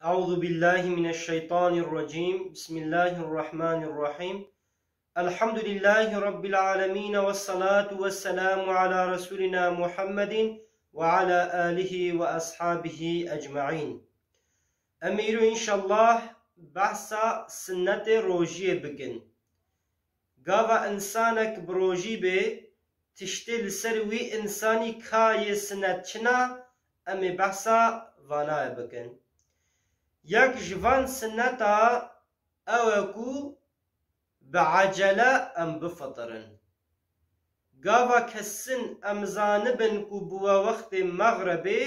أعوذ بالله من الشيطان الرجيم بسم الله الرحمن الرحيم الحمد لله رب العالمين والصلاة والسلام على رسولنا محمد وعلى آله وأصحابه أجمعين. أمير إن شاء الله بحث سنة روجية بكن قاوة إنسانك بروجي بي تشتل سروي إنساني كاي سنة چنا أمي بحثا وانا بكن یک جوان سنتا اوکو بعجله ام بفطرن گاوا کسن امزانبن کو بوا وقت مغربی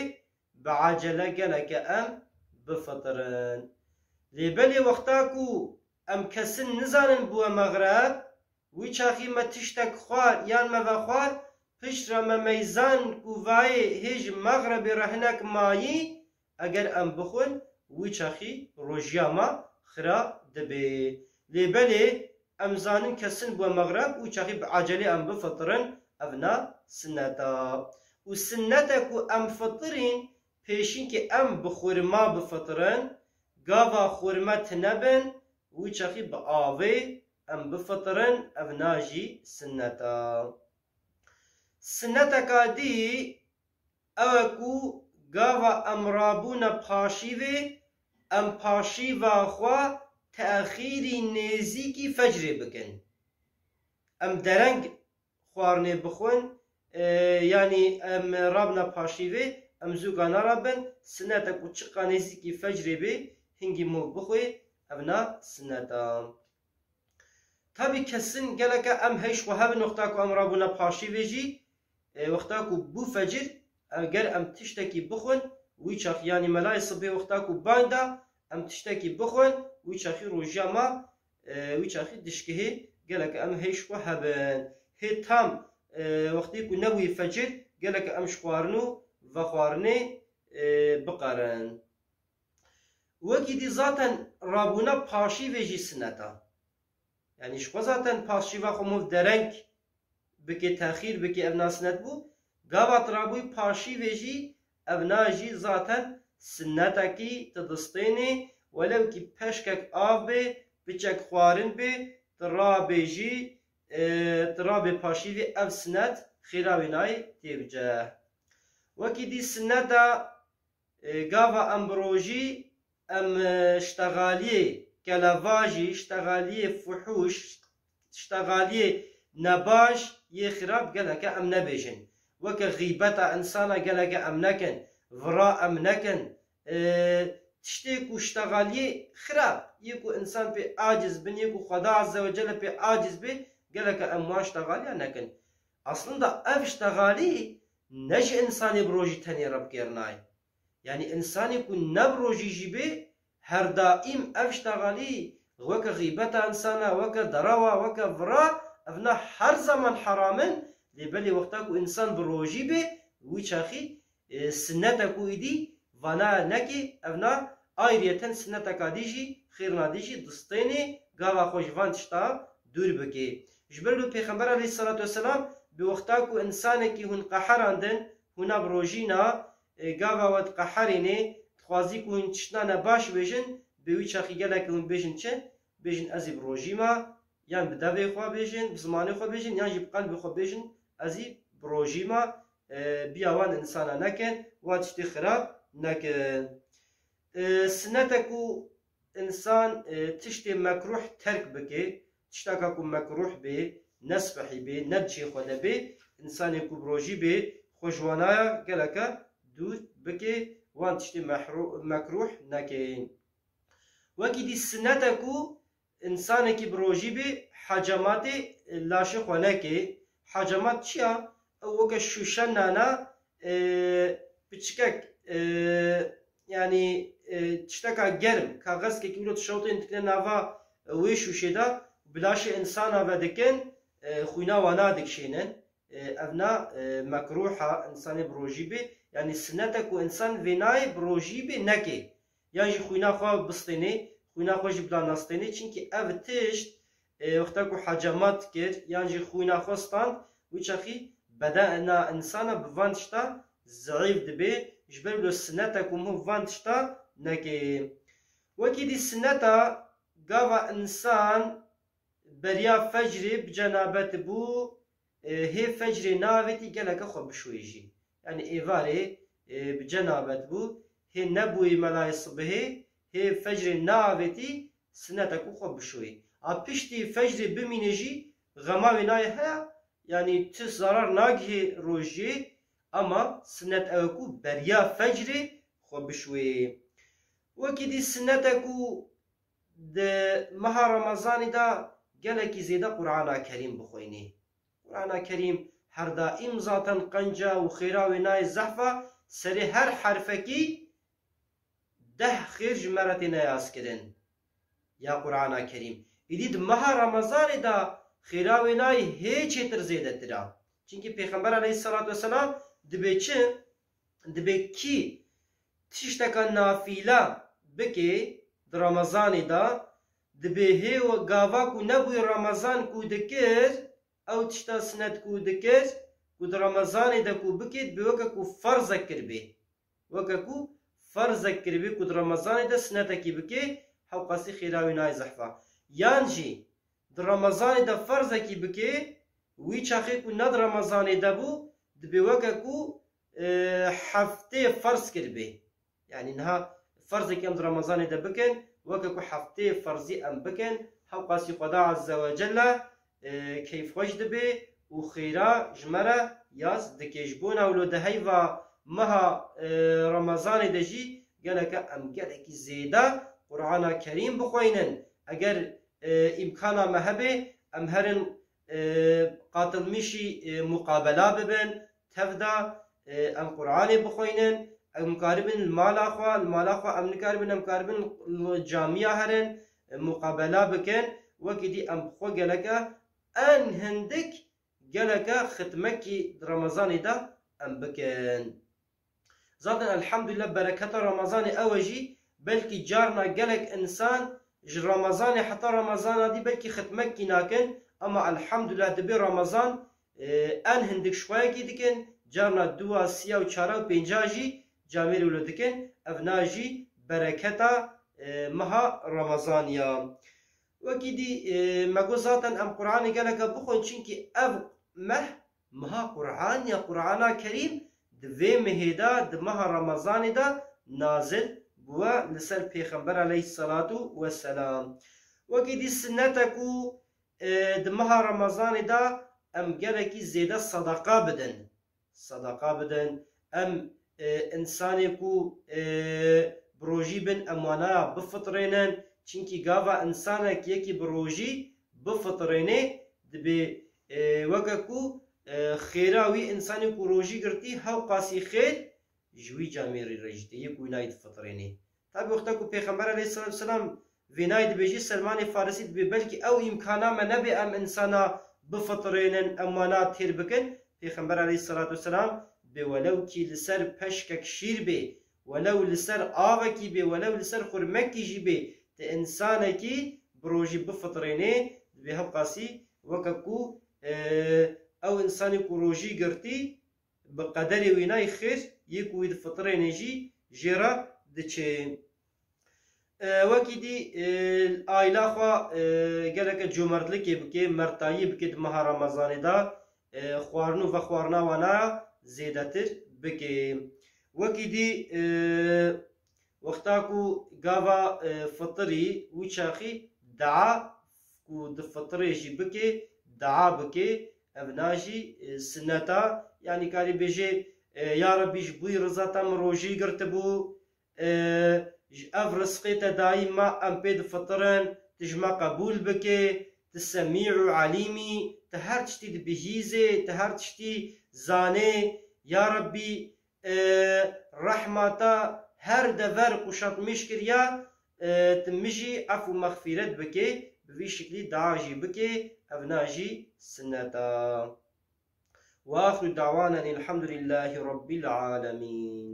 بعجله گلک ام بفطرن لیبلی وقتا کو ام کسن نزانن بوا مغرب وی چاخی ما تشتک خوار یان ما خوار پشت را میزان کو وای هیج مغرب رهنک مایی اگر ام بخون وی چاخی روژیاما خرا دبی لیبلی امزانن کسن بو مغرب وی چاخی بعجلی ام بفطرن ابنا سنتا و سنتا کو ام فطرین پیشین که ام بخورما بفطرن گاوا خورما تنبن وی چاخی با آوی ام بفطرن ابنا جی سنتا سنتا کا دی اوکو گاوا امرابونا پاشیوی ام پاشیوا خوا تأخیری نزیکی فجر بکن ام درنگ خوارنه بخون یعنی ام رابنا پاشیوی ام زوگانا رابن سنتا کو چقا نزیکی فجر بی هنگی مو بخوی ابنا سنتا tabi kesin geleke em heş ve hebe nokta ku em rabuna paşive jî wexta ku bû fecir eger em tiştekî bixwin wî çax yanî melayê sibê wexta ku banda em tiştekî bixwin wî çaxî rojiya ma wî çaxî dişkihê geleke em heş ve hebin hê tam wextê ku nebûyê fecir geleke em ji xwarin û vexwarinê biqerin wekî dî zaten rabûna paşîvê jî sineta yani şko zaten paşiva xomov dereng bike tahir bike evna sünnet bu gavat rabuy paşive jî evna jî zaten sünneteki tedisteni velev ki peşkek av be biçek xwarin be trabe jî trabe paşive ev sünnet xiravi nay tevce vekî dî sünneta gava embrojî em iştegaliyê كلافاجي اشتغالية فحوش اشتغالية نباش يخرب قالك ام نبيجن وك غيبتا انسانا قالك ام نكن فراء ام نكن تشتيكو اشتغالية خراب يكو انسان بي عاجز بن يكو خدا عز وجل بي عاجز بي قالك ام ما اشتغالية نكن اصلا دا اف اشتغالي نج انساني بروجي تاني رب كيرناي يعني انساني كو نبروجي جيبي هر دائم افشتغالي وك غيبة انسانا وك دراوة وك فرا افنا هر زمان حرامن لبلي وقتاكو انسان بروجي بي ويشاخي سنتكو ايدي وانا نكي افنا ايريتن سنتكا ديجي خيرنا ديجي دستيني غاوا خوشوان تشتا دور بكي جبرلو پیغمبر عليه الصلاة والسلام بوقتاكو انسانكي هن قحراندن هنا بروجينا غاوا ود قحريني خوازی کو این چشنا باش بیشن به وی چاخی گله که اون بیشن چه بیشن ازی بروجیما یان به دوی خوا بیشن به زمانی خوا بیشن یان جیب قلب خوا بیشن ازی بروجیما بیاوان انسانا نکن و تشتی خراب نکن سنتا کو انسان تشتی مکروح ترک بکی تشتاکا کو مکروح بی نسبحی بی ندچی خود بی انسانی کو بروجی بی خوشوانایا گله که دود بکی وان تشتي مكروح نكين وكي دي سنتكو انسانكي بروجي بي حجماتي لاشق ونكي حجمات چيا وكا شوشنانا بچكك يعني تشتكا جرم كاغز كي كيلو تشوطين تكنا نافا ويشوشي دا بلاشي انسانا بدكن خوينا وانا دكشينن ابنا مكروحة انساني بروجي بي يعني سنتك وإنسان فيناي بروجي بي نكي يعني خوينا خوا بستيني خوينا خوا جبلا نستيني چونكي اف تشت وقتاكو حجمات كر يعني خوينا خوا ستان ويشاخي بدأنا إنسان بفانشتا ضعيف دبي جبر له سنتك ومو فانشتا نكي وەکی دی سنەتە گاوا ئینسان بەریا فەجرێ بجەنابەت بوو هێ فەجرێ ناوێتی گەلەکە خۆ بشوێژی یعنی ئێوارێ بجەنابەت بوو هێ نەبووی مەلای سبهێ هێ فەجرێ ناوێتی سنەتەکو خۆ بشوێ ئا پشتی فەجرێ بمینێژی غەماوێ نایە هەیە یعنی ت زەرار ناگهێ ڕۆژێ ئەما سنەت ئەوەکو بەریا فەجرێ خۆ بشوێ وەکی دی سنەتەکو مەها ڕەمەزانیدا gelekî zêde Qur'ana Kerîm bixwînî. Qur'ana Kerîm her daîm zaten qenca û xêra wê nayê zehfa serê her herfekî 10 xêr ji me re têne yazkirin. Ya Qur'ana Kerîm. Îdî di meha Ramezanê da xêra wê nayê hê çêtir zêdetir a. Çinkî Pêxember aleyhissalatu vesselam dibe çi? Dibe kî tişteka nafîla bike di Ramezanê da dibe hêw gava ku nebûye Ramezan ku dikir ew tişta sinet ku dikir ku di Ramezanê de ku bikê bi weke ku ferzek kiribê. Weke ku ferzek kiribê ku di Ramezanê de sinetekî bikê hew qasî xêra wê nayê zehfa. Yan jî di Ramezanê de ferzekî bikê wî çaxê ku ne di Ramezanê de bû dibe weke ku heftê ferz kiribê. Yani niha ferzekî em di Ramezanê de bikin weke ku heftê ferzî em bikin hew qasî Xweda Azze ve Celle keyfxweş dibe û xêra ji me re yaz dike. Ji bo navlo de heyva meha Ramezanê de jî geleke em gelekî zêde Qur'ana Kerîm bixwînin. Eger îmkana me hebe em herin qatilmişî muqabela bibin tevda em Qur'anê bixwînin. Em karibin mala xwe em nikaribin em karibin camiya herin muqabela bikin wekî dî em xwe geleke en hindik geleke xitmekî Ramezanê da em bikin. Zaten elhamdülillah bereketa Ramezanê ew jî belkî carna gelek insan ji Ramezanê heta Ramezana dî belkî xitmekî nakin ama elhamdülillah dibe Ramezan en hindik şwayekî dikin carna duwa siya û çara û pênca jî camêrî wilo dikin ev na jî bereketa meha Ramezaniya. Wekî dî me got zaten em Qur'anê geleke bixwin çinkî ev meh meha Qur'an ya Qur'ana Kerîm di vê mehê da di meha Ramezanê da nazil bûye li ser Pêxember aleyhissalatu vesselam. Wekî dî sinnetek û di meha Ramezanê da em gelekî zêde sedeqa bidin. Sedeqa bidin em insanê ku bi rojî bin em wanaya bifitrênin çinkî gava insanek yekî bi rojî bifitrêne dibe weke ku xêra wî insanê ku rojî girtî hew qasî xêr ji wî camêrî re jî yek wî nayê difitrêne. Tabi wexta ku Pêxember aleyhissalatu vesselam vê nayê dibêjî Selmanê Farîsî dibe belkî ew îmkana me nebe em insana bifitrênin em wana têr bikin. Pêxember aleyhissalatu vesselam bê welew kî li ser peşkek şîr bê welew li ser avekî bê welew li ser xurmekî jî bê te insanekî bi rojî bifitrêne dibe hev qasî weke ku ew insanê ku rojî girtî bi qederê wî nayê xêr yek wî difitrêne jî jê re diçe. Wekî dî aîla xwe geleke cömertlikê bike mertayî bike di meha Ramezanê da xwarin û vexwarina wana zêdetir bike. Wekî dî wexta ku gava fitirî wî çaxî dea ku di fitirê jî bike dea bike ev na jî sinneta yani karî bêje ya Rabbi ji bûyî riza te min rojî girtibû ev rizqê te daîm me em pê difitirin tu ji me qebûl bike tu semî û elîmî tu her tiştî dibihîzê tu her tiştî zanê ya Rabbi rehma te her dever kuşatmış kiriya tu min jî ef û mexfîret bike bi vî şiklî dea jî bike ev na jî sinneta. وآخر دعوانا الحمد لله رب العالمين.